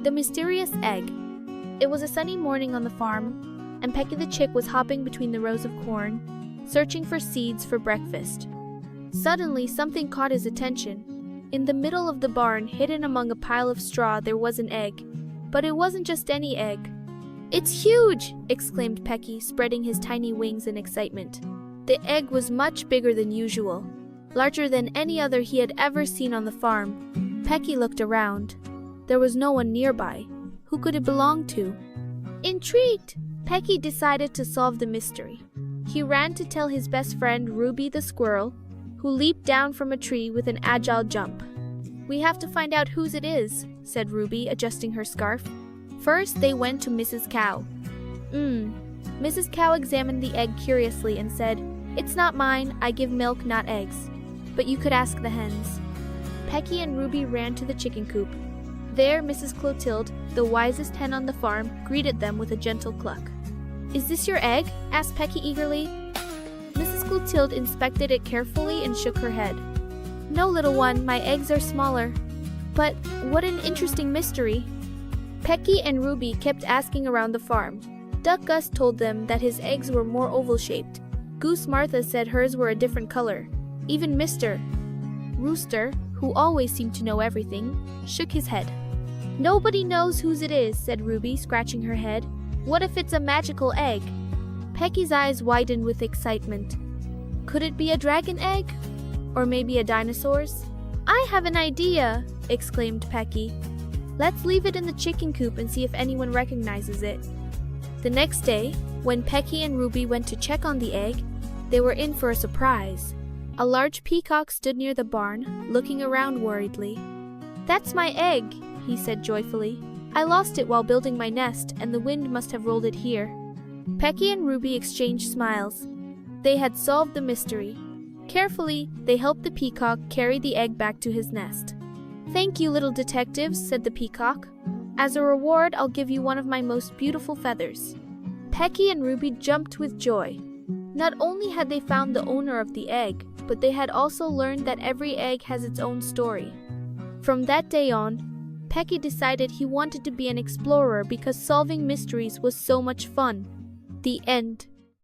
The mysterious egg. It was a sunny morning on the farm, and Pecky the Chick was hopping between the rows of corn, searching for seeds for breakfast. Suddenly, something caught his attention. In the middle of the barn, hidden among a pile of straw, there was an egg. But it wasn't just any egg. "It's huge!" exclaimed Pecky, spreading his tiny wings in excitement. The egg was much bigger than usual, larger than any other he had ever seen on the farm. Pecky looked around. There was no one nearby. Who could it belong to? Intrigued, Pecky decided to solve the mystery. He ran to tell his best friend Ruby the squirrel, who leaped down from a tree with an agile jump. "We have to find out whose it is," said Ruby, adjusting her scarf. First, they went to Mrs. Cow. Mrs. Cow examined the egg curiously and said, "It's not mine. I give milk, not eggs. But you could ask the hens." Pecky and Ruby ran to the chicken coop. There, Mrs. Clotilde, the wisest hen on the farm, greeted them with a gentle cluck. "Is this your egg?" asked Pecky eagerly. Mrs. Clotilde inspected it carefully and shook her head. "No, little one, my eggs are smaller." "But what an interesting mystery." Pecky and Ruby kept asking around the farm. Duck Gus told them that his eggs were more oval-shaped. Goose Martha said hers were a different color. Even Mr. Rooster, who always seemed to know everything, shook his head. "Nobody knows whose it is," said Ruby, scratching her head. "What if it's a magical egg?" Pecky's eyes widened with excitement. Could it be a dragon egg? Or maybe a dinosaur's? "I have an idea!" exclaimed Pecky. "Let's leave it in the chicken coop and see if anyone recognizes it." The next day, when Pecky and Ruby went to check on the egg, they were in for a surprise. A large peacock stood near the barn, looking around worriedly. "That's my egg," he said joyfully. "I lost it while building my nest, and the wind must have rolled it here." Pecky and Ruby exchanged smiles. They had solved the mystery. Carefully, they helped the peacock carry the egg back to his nest. "Thank you, little detectives," said the peacock. "As a reward, I'll give you one of my most beautiful feathers." Pecky and Ruby jumped with joy. Not only had they found the owner of the egg, but they had also learned that every egg has its own story. From that day on, Pecky decided he wanted to be an explorer because solving mysteries was so much fun. The end.